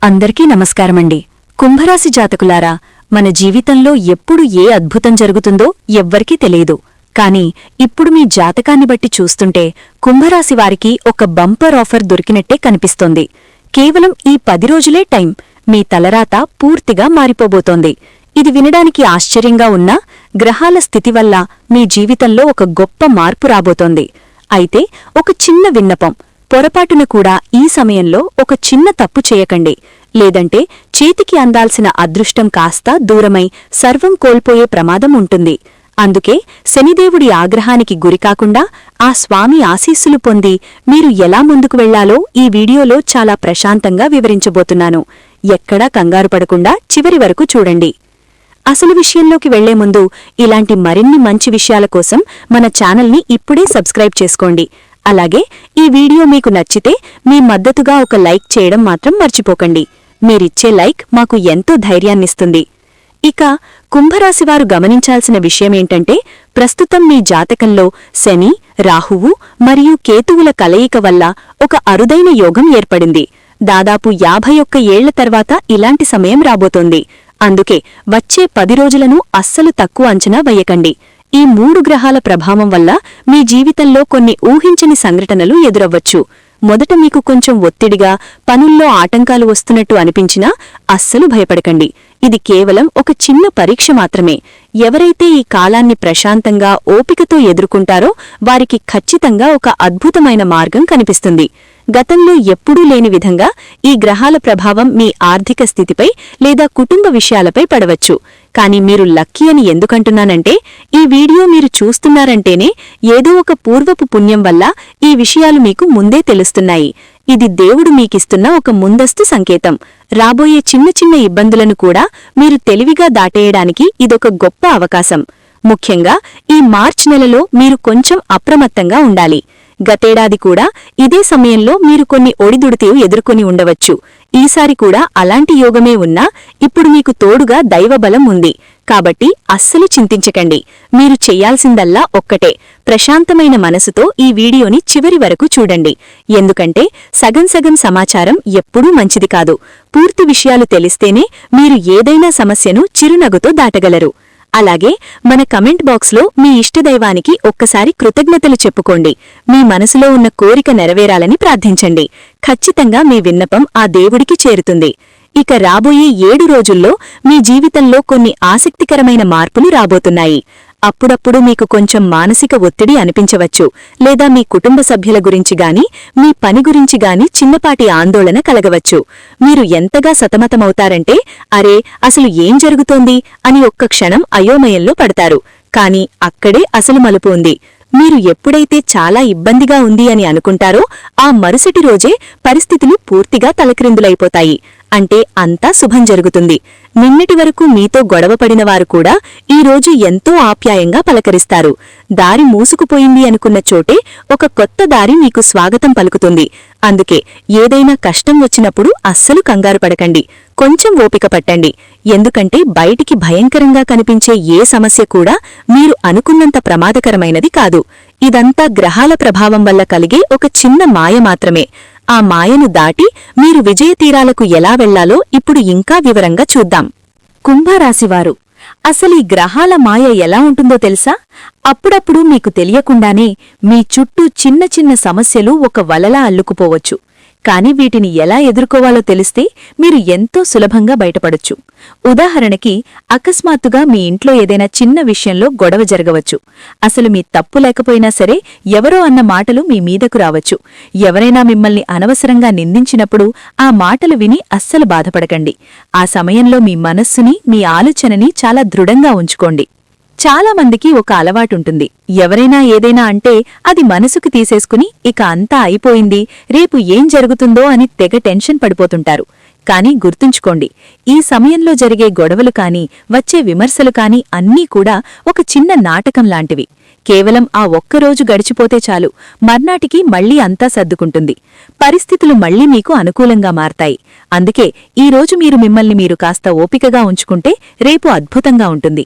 అందరికీ నమస్కారమండి. కుంభరాశి జాతకులారా, మన జీవితంలో ఎప్పుడు ఏ అద్భుతం జరుగుతుందో ఎవ్వరికీ తెలియదు. కాని ఇప్పుడు మీ జాతకాన్ని బట్టి చూస్తుంటే కుంభరాశి వారికి ఒక బంపర్ ఆఫర్ దొరికినట్టే కనిపిస్తోంది. కేవలం ఈ 10 రోజులే టైం, మీ తలరాత పూర్తిగా మారిపోబోతోంది. ఇది వినడానికి ఆశ్చర్యంగా ఉన్నా గ్రహాల స్థితి వల్ల మీ జీవితంలో ఒక గొప్ప మార్పు రాబోతోంది. అయితే ఒక చిన్న విన్నపం, పొరపాటున కూడా ఈ సమయంలో ఒక చిన్న తప్పు చేయకండి. లేదంటే చేతికి అందాల్సిన అదృష్టం కాస్త దూరమై సర్వం కోల్పోయే ప్రమాదం ఉంటుంది. అందుకే శనిదేవుడి ఆగ్రహానికి గురికాకుండా ఆ స్వామి ఆశీస్సులు పొంది మీరు ఎలా ముందుకు వెళ్లాలో ఈ వీడియోలో చాలా ప్రశాంతంగా వివరించబోతున్నాను. ఎక్కడా కంగారు పడకుండా చివరి వరకు చూడండి. అసలు విషయంలోకి వెళ్లే ముందు ఇలాంటి మరిన్ని మంచి విషయాల కోసం మన ఛానల్ని ఇప్పుడే సబ్స్క్రైబ్ చేసుకోండి. అలాగే ఈ వీడియో మీకు నచ్చితే మీ మద్దతుగా ఒక లైక్ చేయడం మాత్రం మర్చిపోకండి. మీరిచ్చే లైక్ మాకు ఎంతో ధైర్యాన్నిస్తుంది. ఇక కుంభరాశివారు గమనించాల్సిన విషయమేంటంటే, ప్రస్తుతం మీ జాతకంలో శని, రాహువు మరియు కేతువుల కలయిక వల్ల ఒక అరుదైన యోగం ఏర్పడింది. దాదాపు 51 ఏళ్ల తర్వాత ఇలాంటి సమయం రాబోతోంది. అందుకే వచ్చే 10 రోజులను అస్సలు తక్కువ అంచనా వేయకండి. ఈ 3 గ్రహాల ప్రభావం వల్ల మీ జీవితంలో కొన్ని ఊహించని సంఘటనలు ఎదురవ్వచ్చు. మొదట మీకు కొంచెం ఒత్తిడిగా, పనుల్లో ఆటంకాలు వస్తున్నట్టు అనిపించినా అస్సలు భయపడకండి. ఇది కేవలం ఒక చిన్న పరీక్ష మాత్రమే. ఎవరైతే ఈ కాలాన్ని ప్రశాంతంగా, ఓపికతో ఎదుర్కొంటారో వారికి ఖచ్చితంగా ఒక అద్భుతమైన మార్గం కనిపిస్తుంది. గతంలో ఎప్పుడూ లేని విధంగా ఈ గ్రహాల ప్రభావం మీ ఆర్థిక స్థితిపై లేదా కుటుంబ విషయాలపై పడవచ్చు. కాని మీరు లక్కీ అని ఎందుకంటున్నానంటే, ఈ వీడియో మీరు చూస్తున్నారంటేనే ఏదో ఒక పూర్వపు పుణ్యం వల్ల ఈ విషయాలు మీకు ముందే తెలుస్తున్నాయి. ఇది దేవుడు మీకిస్తున్న ఒక ముందస్తు సంకేతం. రాబోయే చిన్న చిన్న ఇబ్బందులను కూడా మీరు తెలివిగా దాటేయడానికి ఇదొక గొప్ప అవకాశం. ముఖ్యంగా ఈ మార్చ్ నెలలో మీరు కొంచెం అప్రమత్తంగా ఉండాలి. గతేడాది కూడా ఇదే సమయంలో మీరు కొన్ని ఒడిదుడితేవు ఎదుర్కొని ఉండవచ్చు. ఈసారి కూడా అలాంటి యోగమే ఉన్నా ఇప్పుడు మీకు తోడుగా దైవబలం ఉంది. కాబట్టి అస్సలు చింతించకండి. మీరు చెయ్యాల్సిందల్లా ఒక్కటే, ప్రశాంతమైన మనసుతో ఈ వీడియోని చివరి వరకు చూడండి. ఎందుకంటే సగం సగం సమాచారం ఎప్పుడూ మంచిది కాదు. పూర్తి విషయాలు తెలిస్తేనే మీరు ఏదైనా సమస్యను చిరునగుతో దాటగలరు. అలాగే మన కమెంట్ బాక్స్లో మీ ఇష్టదైవానికి ఒక్కసారి కృతజ్ఞతలు చెప్పుకోండి. మీ మనసులో ఉన్న కోరిక నెరవేరాలని ప్రార్థించండి. ఖచ్చితంగా మీ విన్నపం ఆ దేవుడికి చేరుతుంది. ఇక రాబోయే 7 రోజుల్లో మీ జీవితంలో కొన్ని ఆసక్తికరమైన మార్పులు రాబోతున్నాయి. అప్పుడప్పుడు మీకు కొంచెం మానసిక ఒత్తిడి అనిపించవచ్చు, లేదా మీ కుటుంబ సభ్యుల గురించి గాని, మీ పని గురించి గాని చిన్నపాటి ఆందోళన కలగవచ్చు. మీరు ఎంతగా సతమతమవుతారంటే, అరే అసలు ఏం జరుగుతోంది అని ఒక్క క్షణం అయోమయంలో పడతారు. కాని అక్కడే అసలు మలుపు ఉంది. మీరు ఎప్పుడైతే చాలా ఇబ్బందిగా ఉంది అని అనుకుంటారో ఆ మరుసటి రోజే పరిస్థితులు పూర్తిగా తలక్రిందులైపోతాయి. అంటే అంతా శుభం జరుగుతుంది. నిన్నటి వరకు మీతో గొడవపడినవారు కూడా ఈరోజు ఎంతో ఆప్యాయంగా పలకరిస్తారు. దారి మూసుకుపోయింది అనుకున్న చోటే ఒక కొత్త దారి మీకు స్వాగతం పలుకుతుంది. అందుకే ఏదైనా కష్టం వచ్చినప్పుడు అస్సలు కంగారు పడకండి. కొంచెం ఓపిక పట్టండి. ఎందుకంటే బయటికి భయంకరంగా కనిపించే ఏ సమస్య కూడా మీరు అనుకున్నంత ప్రమాదకరమైనది కాదు. ఇదంతా గ్రహాల ప్రభావం వల్ల కలిగే ఒక చిన్న మాయ మాత్రమే. ఆ మాయను దాటి మీరు విజయతీరాలకు ఎలా వెళ్లాలో ఇప్పుడు ఇంకా వివరంగా చూద్దాం. కుంభరాశివారు, అసలీ గ్రహాల మాయ ఎలా ఉంటుందో తెలుసా? అప్పుడప్పుడు మీకు తెలియకుండానే మీ చుట్టూ చిన్న చిన్న సమస్యలు ఒక వలలా అల్లుకుపోవచ్చు. కాని వీటిని ఎలా ఎదుర్కోవాలో తెలిస్తే మీరు ఎంతో సులభంగా బయటపడొచ్చు. ఉదాహరణకి, అకస్మాత్తుగా మీ ఇంట్లో ఏదైనా చిన్న విషయంలో గొడవ జరగవచ్చు. అసలు మీ తప్పు లేకపోయినా సరే ఎవరో అన్న మాటలు మీ మీదకు రావచ్చు. ఎవరైనా మిమ్మల్ని అనవసరంగా నిందించినప్పుడు ఆ మాటలు విని అస్సలు బాధపడకండి. ఆ సమయంలో మీ మనస్సుని, మీ ఆలోచనని చాలా దృఢంగా ఉంచుకోండి. చాలా మందికి ఒక అలవాటుంటుంది. ఎవరైనా ఏదైనా అంటే అది మనసుకు తీసేసుకుని ఇక అంతా అయిపోయింది, రేపు ఏం జరుగుతుందో అని తెగ టెన్షన్ పడిపోతుంటారు. కాని గుర్తుంచుకోండి, ఈ సమయంలో జరిగే గొడవలు కాని, వచ్చే విమర్శలు కాని అన్నీ కూడా ఒక చిన్న నాటకం లాంటివి. కేవలం ఆ ఒక్కరోజు గడిచిపోతే చాలు, మర్నాటికి మళ్లీ అంతా సర్దుకుంటుంది. పరిస్థితులు మళ్లీ మీకు అనుకూలంగా మారతాయి. అందుకే ఈరోజు మీరు మిమ్మల్ని మీరు కాస్త ఓపికగా ఉంచుకుంటే రేపు అద్భుతంగా ఉంటుంది.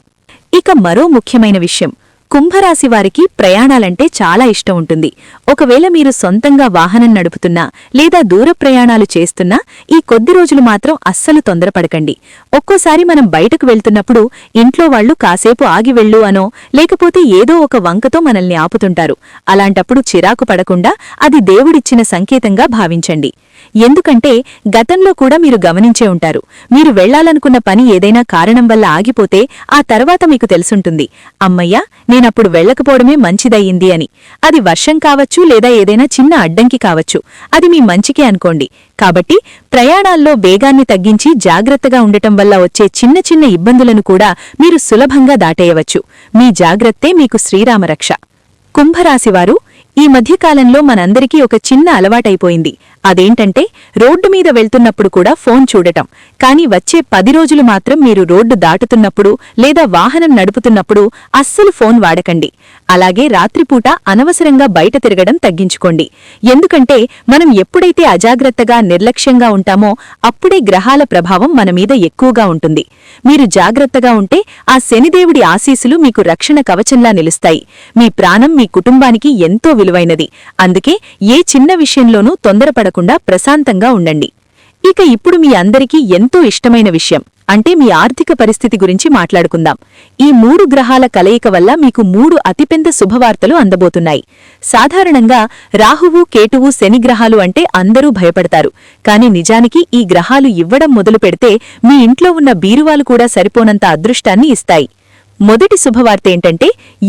ఇక మరో ముఖ్యమైన విషయం, కుంభరాశివారికి ప్రయాణాలంటే చాలా ఇష్టం ఉంటుంది. ఒకవేళ మీరు సొంతంగా వాహనం నడుపుతున్నా లేదా దూర ప్రయాణాలు చేస్తున్నా ఈ కొద్ది రోజులు మాత్రం అస్సలు తొందరపడకండి. ఒక్కోసారి మనం బయటకు వెళ్తున్నప్పుడు ఇంట్లో వాళ్లు కాసేపు ఆగి వెళ్ళు అనో లేకపోతే ఏదో ఒక వంకతో మనల్ని ఆపుతుంటారు. అలాంటప్పుడు చిరాకు పడకుండా అది దేవుడిచ్చిన సంకేతంగా భావించండి. ఎందుకంటే గతంలో కూడా మీరు గమనించే ఉంటారు, మీరు వెళ్లాలనుకున్న పని ఏదైనా కారణం వల్ల ఆగిపోతే ఆ తర్వాత మీకు తెలుసుంటుంది, అమ్మయ్యా నేనప్పుడు వెళ్లకపోవడమే మంచిదయ్యింది అని. అది వర్షం కావచ్చు లేదా ఏదైనా చిన్న అడ్డంకి కావచ్చు, అది మీ మంచికే అనుకోండి. కాబట్టి ప్రయాణాల్లో వేగాన్ని తగ్గించి జాగ్రత్తగా ఉండటం వల్ల వచ్చే చిన్న చిన్న ఇబ్బందులను కూడా మీరు సులభంగా దాటేయవచ్చు. మీ జాగ్రత్తే మీకు శ్రీరామరక్ష. కుంభరాశివారు, ఈ మధ్యకాలంలో మనందరికీ ఒక చిన్న అలవాటైపోయింది. అదేంటంటే రోడ్డు మీద వెళ్తున్నప్పుడు కూడా ఫోన్ చూడటం. కానీ వచ్చే 10 రోజులు మాత్రం మీరు రోడ్డు దాటుతున్నప్పుడు లేదా వాహనం నడుపుతున్నప్పుడు అస్సలు ఫోన్ వాడకండి. అలాగే రాత్రిపూట అనవసరంగా బయట తిరగడం తగ్గించుకోండి. ఎందుకంటే మనం ఎప్పుడైతే అజాగ్రత్తగా నిర్లక్ష్యంగా ఉంటామో అప్పుడే గ్రహాల ప్రభావం మనమీద ఎక్కువగా ఉంటుంది. మీరు జాగ్రత్తగా ఉంటే ఆ శనిదేవుడి ఆశీస్సులు మీకు రక్షణ కవచంలా నిలుస్తాయి. మీ ప్రాణం మీ కుటుంబానికి ఎంతో విలువైనది. అందుకే ఏ చిన్న విషయంలోనూ తొందరపడకుండా ప్రశాంతంగా ఉండండి. ఇక ఇప్పుడు మీ అందరికీ ఎంతో ఇష్టమైన విషయం అంటే మీ ఆర్థిక పరిస్థితి గురించి మాట్లాడుకుందాం. ఈ 3 గ్రహాల కలయిక వల్ల మీకు 3 అతిపెద్ద శుభవార్తలు అందబోతున్నాయి. సాధారణంగా రాహువు, కేతువు, శని గ్రహాలు అంటే అందరూ భయపడతారు. కాని నిజానికి ఈ గ్రహాలు ఇవ్వడం మొదలు పెడితే మీ ఇంట్లో ఉన్న బీరువాలు కూడా సరిపోనంత అదృష్టాన్ని ఇస్తాయి. మొదటి శుభవార్తేంటంటే,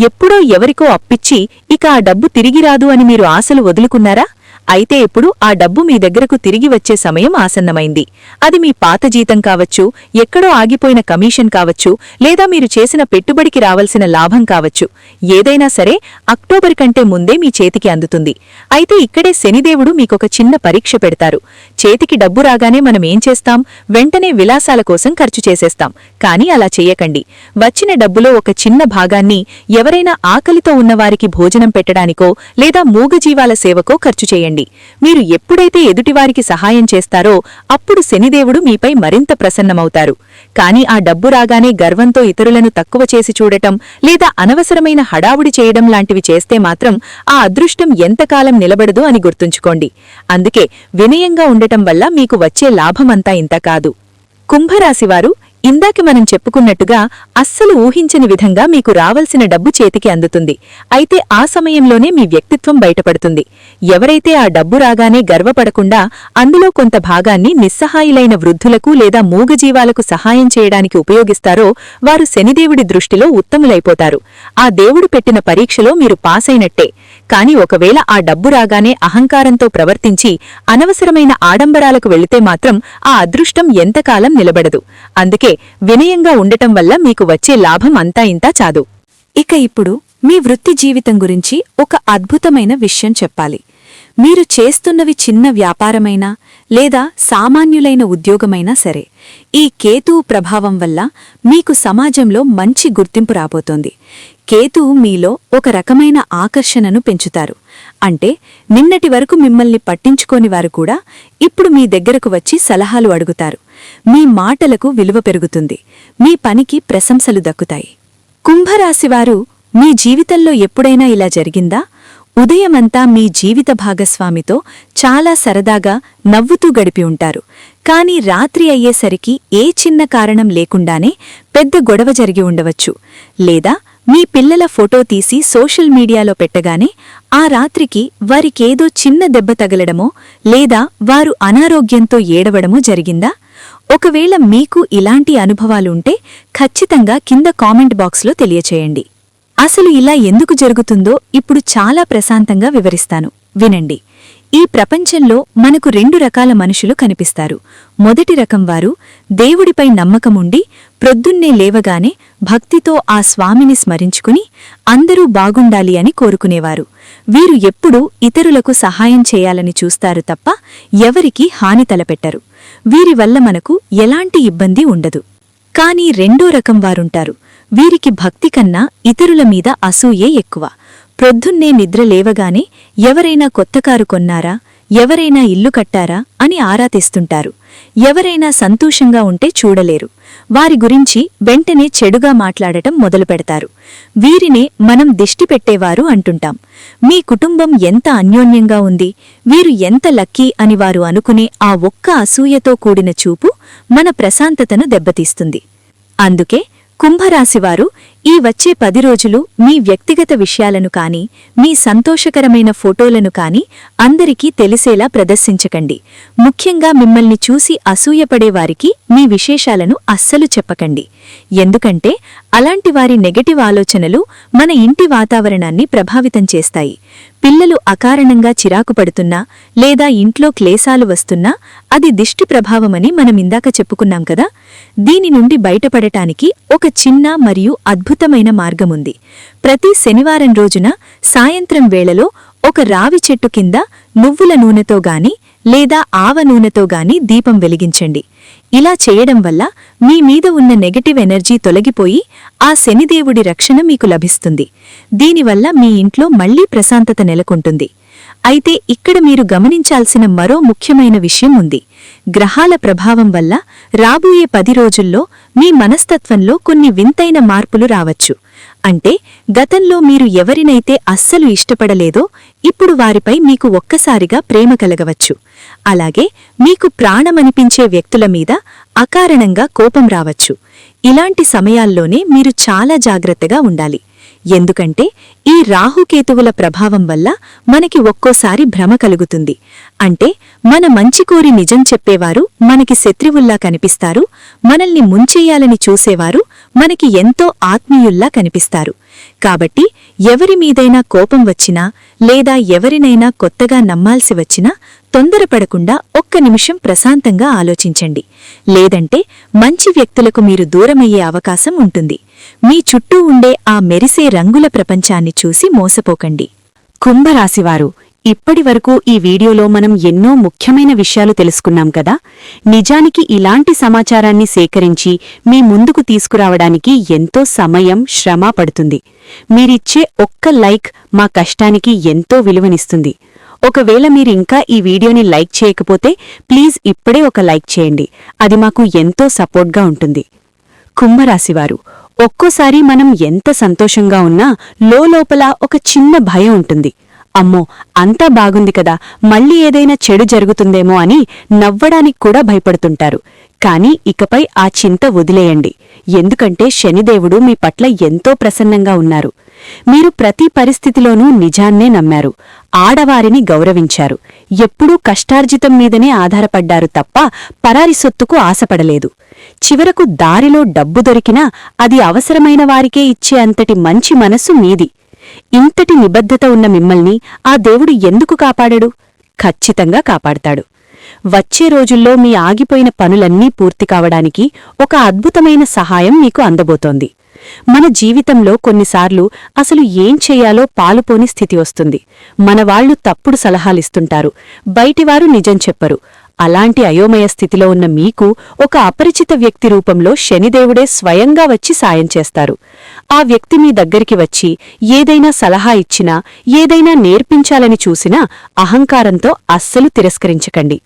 ఎప్పుడో ఎవరికో అప్పిచ్చి ఇక ఆ డబ్బు తిరిగిరాదు అని మీరు ఆశలు వదులుకున్నారా? అయితే ఇప్పుడు ఆ డబ్బు మీ దగ్గరకు తిరిగి వచ్చే సమయం ఆసన్నమైంది. అది మీ పాత జీతం కావచ్చు, ఎక్కడో ఆగిపోయిన కమిషన్ కావచ్చు, లేదా మీరు చేసిన పెట్టుబడికి రావలసిన లాభం కావచ్చు. ఏదైనా సరే అక్టోబర్ కంటే ముందే మీ చేతికి అందుతుంది. అయితే ఇక్కడే శనిదేవుడు మీకొక చిన్న పరీక్ష పెడతారు. చేతికి డబ్బు రాగానే మనమేం చేస్తాం? వెంటనే విలాసాల కోసం ఖర్చు చేసేస్తాం. కానీ అలా చెయ్యకండి. వచ్చిన డబ్బులో ఒక చిన్న భాగాన్ని ఎవరైనా ఆకలితో ఉన్నవారికి భోజనం పెట్టడానికో లేదా మూగజీవాల సేవకో ఖర్చు చేయండి. మీరు ఎప్పుడైతే ఎదుటివారికి సహాయం చేస్తారో అప్పుడు శనిదేవుడు మీపై మరింత ప్రసన్నమవుతారు. కాని ఆ డబ్బు రాగానే గర్వంతో ఇతరులను తక్కువ చేసి చూడటం లేదా అనవసరమైన హడావుడి చేయడం లాంటివి చేస్తే మాత్రం ఆ అదృష్టం ఎంతకాలం నిలబడదు అని గుర్తుంచుకోండి. అందుకే వినయంగా ఉండటం వల్ల మీకు వచ్చే లాభమంతా ఇంత కాదు. కుంభరాశివారు, ఇందాక మనం చెప్పుకున్నట్టుగా అస్సలు ఊహించని విధంగా మీకు రావలసిన డబ్బు చేతికి అందుతుంది. అయితే ఆ సమయంలోనే మీ వ్యక్తిత్వం బయటపడుతుంది. ఎవరైతే ఆ డబ్బు రాగానే గర్వపడకుండా అందులో కొంత భాగాన్ని నిస్సహాయులైన వృద్ధులకు లేదా మూగజీవాలకు సహాయం చేయడానికి ఉపయోగిస్తారో వారు శనిదేవుడి దృష్టిలో ఉత్తములైపోతారు. ఆ దేవుడు పెట్టిన పరీక్షలో మీరు పాసైనట్టే. కాని ఒకవేళ ఆ డబ్బు రాగానే అహంకారంతో ప్రవర్తించి అనవసరమైన ఆడంబరాలకు వెళితే మాత్రం ఆ అదృష్టం ఎంతకాలం నిలబడదు. అందుకే వినయంగా ఉండటం వల్ల మీకు వచ్చే లాభం అంతా ఇంతా చాదు. ఇక ఇప్పుడు మీ వృత్తి జీవితం గురించి ఒక అద్భుతమైన విషయం చెప్పాలి. మీరు చేస్తున్నవి చిన్న వ్యాపారమైనా లేదా సామాన్యులైన ఉద్యోగమైనా సరే, ఈ కేతువు ప్రభావం వల్ల మీకు సమాజంలో మంచి గుర్తింపు రాబోతోంది. కేతువు మీలో ఒక రకమైన ఆకర్షణను పెంచుతారు. అంటే నిన్నటి వరకు మిమ్మల్ని పట్టించుకోనివారు కూడా ఇప్పుడు మీ దగ్గరకు వచ్చి సలహాలు అడుగుతారు. మీ మాటలకు విలువ పెరుగుతుంది. మీ పనికి ప్రశంసలు దక్కుతాయి. కుంభరాశివారు, మీ జీవితంలో ఎప్పుడైనా ఇలా జరిగిందా? ఉదయమంతా మీ జీవిత భాగస్వామితో చాలా సరదాగా నవ్వుతూ గడిపి ఉంటారు. కాని రాత్రి అయ్యేసరికి ఏ చిన్న కారణం లేకుండానే పెద్ద గొడవ జరిగి ఉండవచ్చు. లేదా మీ పిల్లల ఫోటో తీసి సోషల్ మీడియాలో పెట్టగానే ఆ రాత్రికి వారికేదో చిన్న దెబ్బ తగలడమో లేదా వారు అనారోగ్యంతో ఏడవడమో జరిగిందా? ఒకవేళ మీకు ఇలాంటి అనుభవాలుంటే ఖచ్చితంగా కింద కామెంట్ బాక్స్లో తెలియచేయండి. అసలు ఇలా ఎందుకు జరుగుతుందో ఇప్పుడు చాలా ప్రశాంతంగా వివరిస్తాను, వినండి. ఈ ప్రపంచంలో మనకు 2 రకాల మనుషులు కనిపిస్తారు. మొదటి రకం వారు దేవుడిపై నమ్మకముండి ప్రొద్దున్నే లేవగానే భక్తితో ఆ స్వామిని స్మరించుకుని అందరూ బాగుండాలి అని కోరుకునేవారు. వీరు ఎప్పుడూ ఇతరులకు సహాయం చేయాలని చూస్తారు తప్ప ఎవరికీ హాని తలపెట్టరు. వీరి వల్ల మనకు ఎలాంటి ఇబ్బంది ఉండదు. కాని రెండో రకం వారుంటారు. వీరికి భక్తి కన్నా ఇతరుల మీద అసూయే ఎక్కువ. ప్రొద్దున్నే నిద్ర లేవగానే ఎవరైనా కొత్త కారు కొన్నారా, ఎవరైనా ఇల్లు కట్టారా అని ఆరా తీస్తుంటారు. ఎవరైనా సంతోషంగా ఉంటే చూడలేరు. వారి గురించి వెంటనే చెడుగా మాట్లాడటం మొదలుపెడతారు. వీరినే మనం దిష్టి పెట్టేవారు అంటుంటాం. మీ కుటుంబం ఎంత అన్యోన్యంగా ఉంది, వీరు ఎంత లక్కీ అని వారు అనుకునే ఆ ఒక్క అసూయతో కూడిన చూపు మన ప్రశాంతతను దెబ్బతీస్తుంది. అందుకే కుంభరాశివారు ఈ వచ్చే 10 రోజులు మీ వ్యక్తిగత విషయాలను కాని, మీ సంతోషకరమైన ఫోటోలను కాని అందరికీ తెలిసేలా ప్రదర్శించకండి. ముఖ్యంగా మిమ్మల్ని చూసి అసూయపడేవారికి మీ విశేషాలను అస్సలు చెప్పకండి. ఎందుకంటే అలాంటి వారి నెగటివ్ ఆలోచనలు మన ఇంటి వాతావరణాన్ని ప్రభావితం చేస్తాయి. పిల్లలు అకారణంగా చిరాకు పడుతున్నా లేదా ఇంట్లో క్లేశాలు వస్తున్నా అది దిష్టి ప్రభావమని మనమిందాక చెప్పుకున్నాం కదా. దీని నుండి బయటపడటానికి ఒక చిన్న మరియు అద్భుతమైన మార్గముంది. ప్రతి శనివారం రోజున సాయంత్రం వేళలో ఒక రావి చెట్టు కింద నువ్వుల నూనెతో గాని లేదా ఆవ నూనెతో గాని దీపం వెలిగించండి. ఇలా చేయడం వల్ల మీ మీద ఉన్న నెగటివ్ ఎనర్జీ తొలగిపోయి ఆ శనిదేవుడి రక్షణ మీకు లభిస్తుంది. దీనివల్ల మీ ఇంట్లో మళ్లీ ప్రశాంతత నెలకొంటుంది. అయితే ఇక్కడ మీరు గమనించాల్సిన మరో ముఖ్యమైన విషయం ఉంది. గ్రహాల ప్రభావం వల్ల రాబోయే 10 రోజుల్లో మీ మనస్తత్వంలో కొన్ని వింతైన మార్పులు రావచ్చు. అంటే గతంలో మీరు ఎవరినైతే అస్సలు ఇష్టపడలేదో ఇప్పుడు వారిపై మీకు ఒక్కసారిగా ప్రేమ కలగవచ్చు. అలాగే మీకు ప్రాణమనిపించే వ్యక్తుల మీద అకారణంగా కోపం రావచ్చు. ఇలాంటి సమయాల్లోనే మీరు చాలా జాగ్రత్తగా ఉండాలి. ఎందుకంటే ఈ రాహుకేతువుల ప్రభావం వల్ల మనకి ఒక్కోసారి భ్రమ కలుగుతుంది. అంటే మన మంచి కోరి నిజం చెప్పేవారు మనకి శత్రువుల్లా కనిపిస్తారు, మనల్ని ముంచెయ్యాలని చూసేవారు మనకి ఎంతో ఆత్మీయుల్లా కనిపిస్తారు. కాబట్టి ఎవరి మీదైనా కోపం వచ్చినా లేదా ఎవరినైనా కొత్తగా నమ్మాల్సి వచ్చినా తొందరపడకుండా ఒక్క నిమిషం ప్రశాంతంగా ఆలోచించండి. లేదంటే మంచి వ్యక్తులకు మీరు దూరమయ్యే అవకాశం ఉంటుంది. మీ చుట్టూ ఉండే ఆ మెరిసే రంగుల ప్రపంచాన్ని చూసి మోసపోకండి. కుంభరాశివారు, ఇప్పటివరకు ఈ వీడియోలో మనం ఎన్నో ముఖ్యమైన విషయాలు తెలుసుకున్నాం కదా. నిజానికి ఇలాంటి సమాచారాన్ని సేకరించి మీ ముందుకు తీసుకురావడానికి ఎంతో సమయం, శ్రమ పడుతుంది. మీరిచ్చే ఒక్క లైక్ మా కష్టానికి ఎంతో విలువనిస్తుంది. ఒకవేళ మీరింకా ఈ వీడియోని లైక్ చేయకపోతే ప్లీజ్ ఇప్పుడే ఒక లైక్ చేయండి. అది మాకు ఎంతో సపోర్ట్గా ఉంటుంది. కుంభరాశివారు, ఒక్కోసారి మనం ఎంత సంతోషంగా ఉన్నా లోపల ఒక చిన్న భయం ఉంటుంది. అమ్మో, అంతా బాగుంది కదా, మళ్ళీ ఏదైనా చెడు జరుగుతుందేమో అని నవ్వడానికి కూడా భయపడుతుంటారు. కాని ఇకపై ఆ చింత వదిలేయండి. ఎందుకంటే శనిదేవుడు మీ పట్ల ఎంతో ప్రసన్నంగా ఉన్నారు. మీరు ప్రతి పరిస్థితిలోనూ నిజాన్నే నమ్మారు, ఆడవారిని గౌరవించారు, ఎప్పుడూ కష్టార్జితం మీదనే ఆధారపడ్డారు తప్ప పరారి సొత్తుకు ఆశపడలేదు. చివరకు దారిలో డబ్బు దొరికినా అది అవసరమైన వారికే ఇచ్చే అంతటి మంచి మనస్సు మీది. ఇంతటి నిబద్ధత ఉన్న మిమ్మల్ని ఆ దేవుడు ఎందుకు కాపాడడు? ఖచ్చితంగా కాపాడతాడు. వచ్చే రోజుల్లో మీ ఆగిపోయిన పనులన్నీ పూర్తి కావడానికి ఒక అద్భుతమైన సహాయం మీకు అందబోతోంది. మన జీవితంలో కొన్నిసార్లు అసలు ఏం చెయ్యాలో పాలుపోని స్థితి వస్తుంది. మనవాళ్లు తప్పుడు సలహాలిస్తుంటారు, బయటివారు నిజం చెప్పరు. అలాంటి అయోమయ స్థితిలో ఉన్న మీకు ఒక అపరిచిత వ్యక్తి రూపంలో శనిదేవుడే స్వయంగా వచ్చి సాయం చేస్తారు. ఆ వ్యక్తి మీ దగ్గరికి వచ్చి ఏదైనా సలహా ఇచ్చినా, ఏదైనా నేర్పించాలని చూసినా అహంకారంతో అస్సలు తిరస్కరించకండి.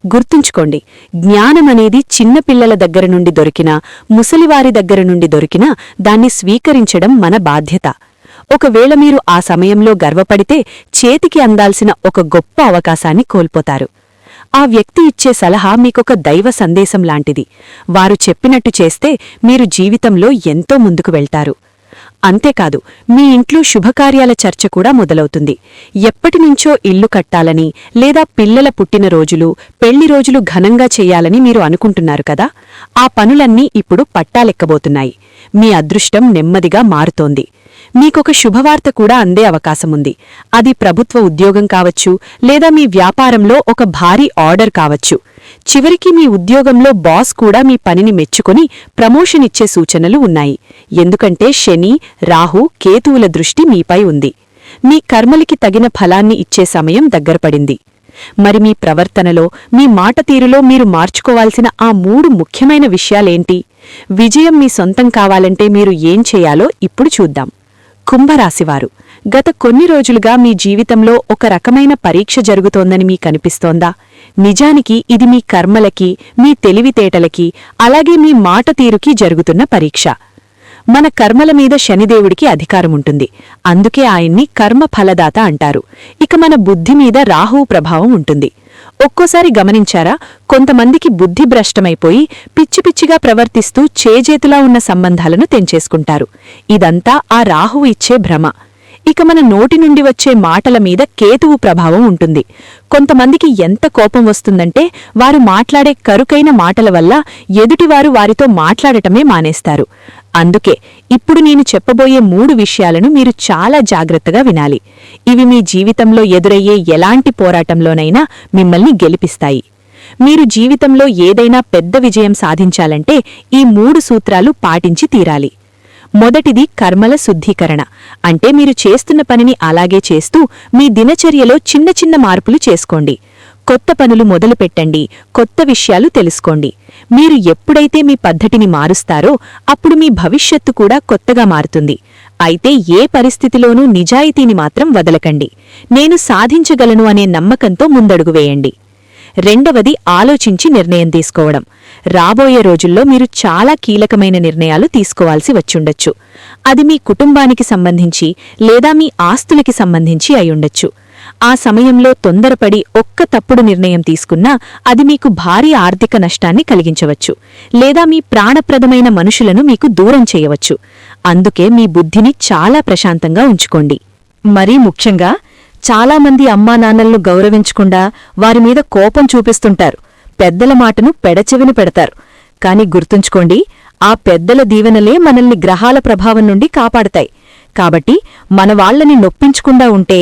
గుర్తుంచుకోండి, జ్ఞానమనేది చిన్నపిల్లల దగ్గర నుండి దొరికినా, ముసలివారి దగ్గర నుండి దొరికినా దాన్ని స్వీకరించడం మన బాధ్యత. ఒకవేళ మీరు ఆ సమయంలో గర్వపడితే చేతికి అందాల్సిన ఒక గొప్ప అవకాశాన్ని కోల్పోతారు. ఆ వ్యక్తి ఇచ్చే సలహా మీకొక దైవ సందేశం లాంటిది. వారు చెప్పినట్టు చేస్తే మీరు జీవితంలో ఎంతో ముందుకు వెళ్తారు. అంతేకాదు, మీ ఇంట్లో శుభకార్యాల చర్చ కూడా మొదలవుతుంది. ఎప్పటినుంచో ఇల్లు కట్టాలని లేదా పిల్లల పుట్టినరోజులు, పెళ్లి రోజులు ఘనంగా చెయ్యాలని మీరు అనుకుంటున్నారు కదా. ఆ పనులన్నీ ఇప్పుడు పట్టాలెక్కబోతున్నాయి. మీ అదృష్టం నెమ్మదిగా మారుతోంది. మీకొక శుభవార్త కూడా అందే అవకాశముంది. అది ప్రభుత్వ ఉద్యోగం కావచ్చు, లేదా మీ వ్యాపారంలో ఒక భారీ ఆర్డర్ కావచ్చు. చివరికి మీ ఉద్యోగంలో బాస్ కూడా మీ పనిని మెచ్చుకొని ప్రమోషన్ ఇచ్చే సూచనలు ఉన్నాయి. ఎందుకంటే శని, రాహు, కేతువుల దృష్టి మీపై ఉంది. మీ కర్మలికి తగిన ఫలాన్ని ఇచ్చే సమయం దగ్గరపడింది. మరి మీ ప్రవర్తనలో, మీ మాట తీరులో మీరు మార్చుకోవాల్సిన ఆ 3 ముఖ్యమైన విషయాలేంటి? విజయం మీ సొంతం కావాలంటే మీరు ఏం చేయాలో ఇప్పుడు చూద్దాం. కుంభరాశివారు, గత కొన్ని రోజులుగా మీ జీవితంలో ఒక రకమైన పరీక్ష జరుగుతోందని మీకనిపిస్తోందా? నిజానికి ఇది మీ కర్మలకి, మీ తెలివితేటలకి, అలాగే మీ మాట తీరుకి జరుగుతున్న పరీక్ష. మన కర్మల మీద శనిదేవుడికి అధికారముంటుంది. అందుకే ఆయన్ని కర్మ ఫలదాత అంటారు. ఇక మన బుద్ధి మీద రాహువు ప్రభావం ఉంటుంది. ఒక్కోసారి గమనించారా, కొంతమందికి బుద్ధి భ్రష్టమైపోయి పిచ్చిపిచ్చిగా ప్రవర్తిస్తూ చేజేతులా ఉన్న సంబంధాలను తెంచేసుకుంటారు. ఇదంతా ఆ రాహువు ఇచ్చే భ్రమ. ఇక మన నోటి నుండి వచ్చే మాటల మీద కేతువు ప్రభావం ఉంటుంది. కొంతమందికి ఎంత కోపం వస్తుందంటే వారు మాట్లాడే కరుకైన మాటల వల్ల ఎదుటివారు వారితో మాట్లాడటమే మానేస్తారు. అందుకే ఇప్పుడు నేను చెప్పబోయే 3 విషయాలను మీరు చాలా జాగ్రత్తగా వినాలి. ఇవి మీ జీవితంలో ఎదురయ్యే ఎలాంటి పోరాటంలోనైనా మిమ్మల్ని గెలిపిస్తాయి. మీరు జీవితంలో ఏదైనా పెద్ద విజయం సాధించాలంటే ఈ 3 సూత్రాలు పాటించి తీరాలి. మొదటిది కర్మల శుద్ధీకరణ. అంటే మీరు చేస్తున్న పనిని అలాగే చేస్తూ మీ దినచర్యలో చిన్న చిన్న మార్పులు చేసుకోండి. కొత్త పనులు మొదలుపెట్టండి, కొత్త విషయాలు తెలుసుకోండి. మీరు ఎప్పుడైతే మీ పద్ధతిని మారుస్తారో అప్పుడు మీ భవిష్యత్తు కూడా కొత్తగా మారుతుంది. అయితే ఏ పరిస్థితిలోనూ నిజాయితీని మాత్రం వదలకండి. నేను సాధించగలను అనే నమ్మకంతో ముందడుగు వేయండి. రెండవది ఆలోచించి నిర్ణయం తీసుకోవడం. రాబోయే రోజుల్లో మీరు చాలా కీలకమైన నిర్ణయాలు తీసుకోవాల్సి వచ్చుండొచ్చు. అది మీ కుటుంబానికి సంబంధించి లేదా మీ ఆస్తులకి సంబంధించి అయుండొచ్చు. ఆ సమయంలో తొందరపడి ఒక్క తప్పుడు నిర్ణయం తీసుకున్నా అది మీకు భారీ ఆర్థిక నష్టాన్ని కలిగించవచ్చు, లేదా మీ ప్రాణప్రదమైన మనుషులను మీకు దూరం చేయవచ్చు. అందుకే మీ బుద్ధిని చాలా ప్రశాంతంగా ఉంచుకోండి. మరీ ముఖ్యంగా చాలామంది అమ్మానాన్నలను గౌరవించకుండా వారిమీద కోపం చూపిస్తుంటారు. పెద్దల మాటను పెడచెవిని పెడతారు. కాని గుర్తుంచుకోండి, ఆ పెద్దల దీవెనలే మనల్ని గ్రహాల ప్రభావం నుండి కాపాడతాయి. కాబట్టి మన వాళ్లని నొప్పించకుండా ఉంటే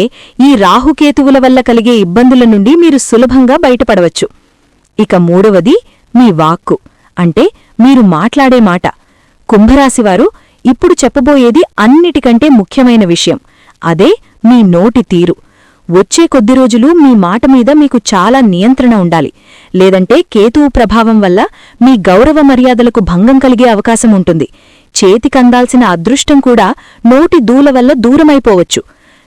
ఈ రాహుకేతువుల వల్ల కలిగే ఇబ్బందుల నుండి మీరు సులభంగా బయటపడవచ్చు. ఇక మూడవది మీ వాక్కు, అంటే మీరు మాట్లాడే మాట. కుంభరాశివారు ఇప్పుడు చెప్పబోయేది అన్నిటికంటే ముఖ్యమైన విషయం. అదే మీ నోటి తీరు. వచ్చే కొద్ది రోజులు మీ మాట మీద మీకు చాలా నియంత్రణ ఉండాలి. లేదంటే కేతువు ప్రభావం వల్ల మీ గౌరవ మర్యాదలకు భంగం కలిగే అవకాశం ఉంటుంది. చేతికందాల్సిన అదృష్టం కూడా నోటి దూల వల్ల దూరమైపోవచ్చు.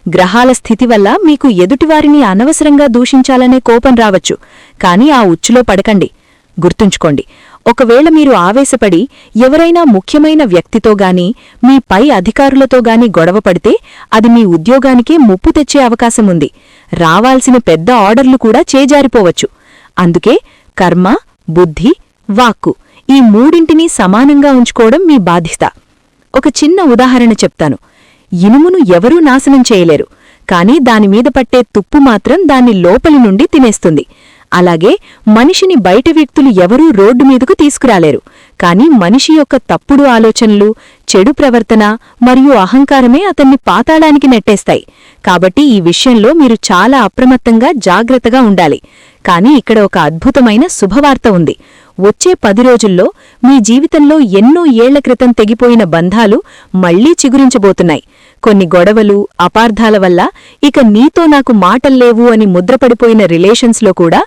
గ్రహాల స్థితి వల్ల మీకు ఎదుటివారిని అనవసరంగా దూషించాలనే కోపం రావచ్చు. కాని ఆ ఉచ్చులో పడకండి. గుర్తుంచుకోండి, ఒకవేళ మీరు ఆవేశపడి ఎవరైనా ముఖ్యమైన వ్యక్తితోగాని మీ పై అధికారులతోగాని గొడవపడితే అది మీ ఉద్యోగానికే ముప్పు తెచ్చే అవకాశముంది. రావాల్సిన పెద్ద ఆర్డర్లు కూడా చేజారిపోవచ్చు. అందుకే కర్మ, బుద్ధి, వాక్కు ఈ మూడింటినీ సమానంగా ఉంచుకోవడం మీ బాధ్యత. ఒక చిన్న ఉదాహరణ చెప్తాను. ఇనుమును ఎవరూ నాశనం చేయలేరు, కాని దానిమీద పట్టే తుప్పు మాత్రం దాన్ని లోపలి నుండి తినేస్తుంది. అలాగే మనిషిని బయట వ్యక్తులు ఎవరూ రోడ్డు మీదకు తీసుకురాలేరు, కాని మనిషి యొక్క తప్పుడు ఆలోచనలు, చెడు ప్రవర్తన మరియు అహంకారమే అతన్ని పాతాళానికి నెట్టేస్తాయి. కాబట్టి ఈ విషయంలో మీరు చాలా అప్రమత్తంగా జాగ్రత్తగా ఉండాలి. కాని ఇక్కడ ఒక అద్భుతమైన శుభవార్త ఉంది. వచ్చే 10 రోజుల్లో మీ జీవితంలో ఎన్నో ఏళ్ల క్రితం తెగిపోయిన బంధాలు మళ్లీ చిగురించబోతున్నాయి. కొన్ని గొడవలు, అపార్థాల వల్ల ఇక నీతో నాకు మాటల్లేవు అని ముద్రపడిపోయిన రిలేషన్స్లో కూడా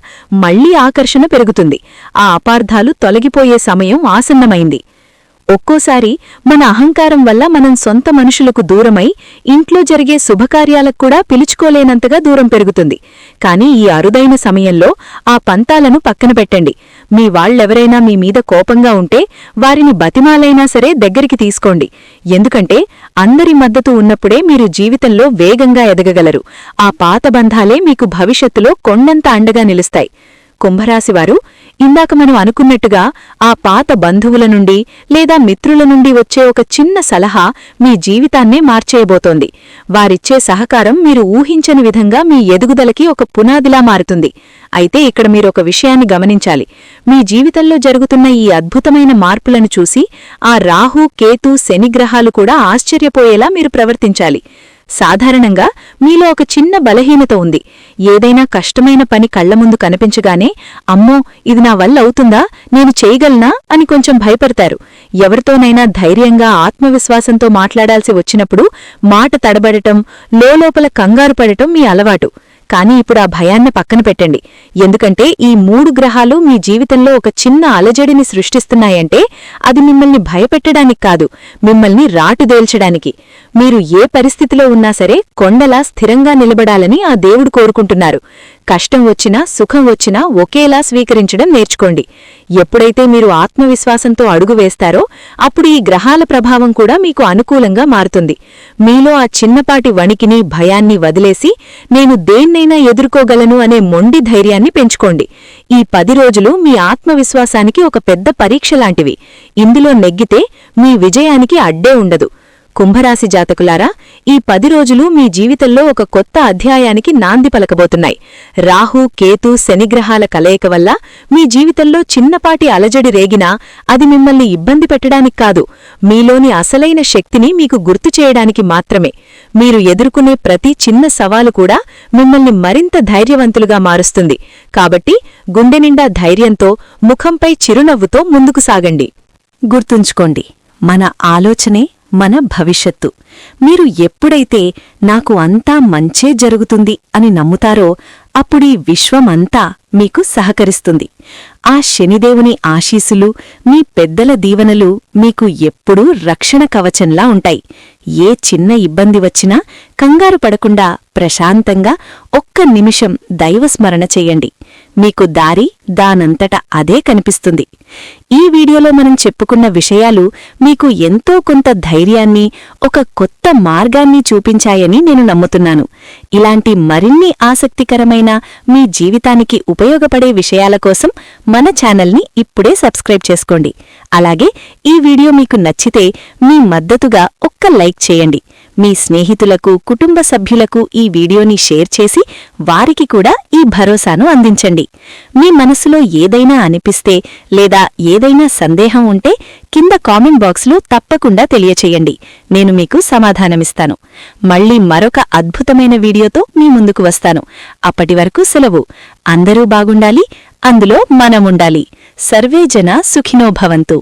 మళ్లీ ఆకర్షణ పెరుగుతుంది. ఆ అపార్థాలు తొలగిపోయే సమయం ఆసన్నమైంది. ఒక్కోసారి మన అహంకారం వల్ల మనం సొంత మనుషులకు దూరమై ఇంట్లో జరిగే శుభకార్యాలకు కూడా పిలుచుకోలేనంతగా దూరం పెరుగుతుంది. కాని ఈ అరుదైన సమయంలో ఆ పంతాలను పక్కన పెట్టండి. మీ వాళ్ళెవరైనా మీ మీద కోపంగా ఉంటే వారిని బతిమాలైనా సరే దగ్గరికి తీసుకోండి. ఎందుకంటే అందరి మద్దతు ఉన్నప్పుడే మీరు జీవితంలో వేగంగా ఎదగగలరు. ఆ పాత బంధాలే మీకు భవిష్యత్తులో కొండంత అండగా నిలుస్తాయి. కుంభరాశివారు, ఇందాక మనం అనుకున్నట్టుగా ఆ పాత బంధువుల నుండి లేదా మిత్రుల నుండి వచ్చే ఒక చిన్న సలహా మీ జీవితాన్నే మార్చేయబోతోంది. వారిచ్చే సహకారం మీరు ఊహించని విధంగా మీ ఎదుగుదలకి ఒక పునాదిలా మారుతుంది. అయితే ఇక్కడ మీరొక విషయాన్ని గమనించాలి. మీ జీవితంలో జరుగుతున్న ఈ అద్భుతమైన మార్పులను చూసి ఆ రాహు, కేతు, శనిగ్రహాలు కూడా ఆశ్చర్యపోయేలా మీరు ప్రవర్తించాలి. సాధారణంగా మీలో ఒక చిన్న బలహీనత ఉంది. ఏదైనా కష్టమైన పని కళ్లముందు కనిపించగానే అమ్మో ఇది నా వల్ల అవుతుందా, నేను చేయగలనా అని కొంచెం భయపడతారు. ఎవరితోనైనా ధైర్యంగా ఆత్మవిశ్వాసంతో మాట్లాడాల్సి వచ్చినప్పుడు మాట తడబడటం, లోలోపల కంగారు పడటం మీ అలవాటు. కానీ ఇప్పుడు ఆ భయాన్ని పక్కన పెట్టండి. ఎందుకంటే ఈ 3 గ్రహాలు మీ జీవితంలో ఒక చిన్న అలజడిని సృష్టిస్తున్నాయంటే అది మిమ్మల్ని భయపెట్టడానికి కాదు, మిమ్మల్ని రాటుదేల్చడానికి. మీరు ఏ పరిస్థితిలో ఉన్నా సరే కొండలా స్థిరంగా నిలబడాలని ఆ దేవుడు కోరుకుంటున్నారు. కష్టం వచ్చినా సుఖం వచ్చినా ఒకేలా స్వీకరించడం నేర్చుకోండి. ఎప్పుడైతే మీరు ఆత్మవిశ్వాసంతో అడుగు వేస్తారో అప్పుడు ఈ గ్రహాల ప్రభావం కూడా మీకు అనుకూలంగా మారుతుంది. మీలో ఆ చిన్నపాటి వణికిని భయాన్ని వదిలేసి నేను దేన్నైనా ఎదుర్కోగలను అనే మొండి ధైర్యాన్ని పెంచుకోండి. ఈ 10 రోజులు మీ ఆత్మవిశ్వాసానికి ఒక పెద్ద పరీక్ష లాంటివి. ఇందులో నెగ్గితే మీ విజయానికి అడ్డే ఉండదు. కుంభరాశి జాతకులారా, ఈ 10 రోజులు మీ జీవితంలో ఒక కొత్త అధ్యాయానికి నాంది పలకబోతున్నాయి. రాహు, కేతు, శనిగ్రహాల కలయిక వల్ల మీ జీవితంలో చిన్నపాటి అలజడి రేగినా అది మిమ్మల్ని ఇబ్బంది పెట్టడానికి కాదు, మీలోని అసలైన శక్తిని మీకు గుర్తు చేయడానికి మాత్రమే. మీరు ఎదుర్కొనే ప్రతి చిన్న సవాలు కూడా మిమ్మల్ని మరింత ధైర్యవంతులుగా మారుస్తుంది. కాబట్టి గుండెనిండా ధైర్యంతో, ముఖంపై చిరునవ్వుతో ముందుకు సాగండి. గుర్తుంచుకోండి, మన ఆలోచనే మన భవిష్యత్తు. మీరు ఎప్పుడైతే నాకు అంతా మంచే జరుగుతుంది అని నమ్ముతారో అప్పుడీ విశ్వమంతా మీకు సహకరిస్తుంది. ఆ శనిదేవుని ఆశీసులు, మీ పెద్దల దీవెనలు మీకు ఎప్పుడూ రక్షణ కవచంలా ఉంటాయి. ఏ చిన్న ఇబ్బంది వచ్చినా కంగారు పడకుండా ప్రశాంతంగా ఒక్క నిమిషం దైవస్మరణ చెయ్యండి. మీకు దారి దానంతట అదే కనిపిస్తుంది. ఈ వీడియోలో మనం చెప్పుకున్న విషయాలు మీకు ఎంతో కొంత ధైర్యాన్ని, ఒక కొత్త మార్గాన్ని చూపించాయని నేను నమ్ముతున్నాను. ఇలాంటి మరిన్ని ఆసక్తికరమైన మీ జీవితానికి ఉపయోగపడే విషయాల కోసం మన ఛానల్ని ఇప్పుడే సబ్స్క్రైబ్ చేసుకోండి. అలాగే ఈ వీడియో మీకు నచ్చితే మీ మద్దతుగా ఒక్క లైక్ చేయండి. మీ స్నేహితులకు, కుటుంబ సభ్యులకు ఈ వీడియోని షేర్ చేసి వారికి కూడా ఈ భరోసాను అందించండి. మీ మనసులో ఏదైనా అనిపిస్తే లేదా ఏదైనా సందేహం ఉంటే కింద కామెంట్ బాక్స్లో తప్పకుండా తెలియచేయండి. నేను మీకు సమాధానమిస్తాను. మళ్ళీ మరొక అద్భుతమైన వీడియోతో మీ ముందుకు వస్తాను. అప్పటి వరకు సెలవు. అందరూ బాగుండాలి, అందులో మనముండాలి. సర్వే జన సుఖినో భవంతు.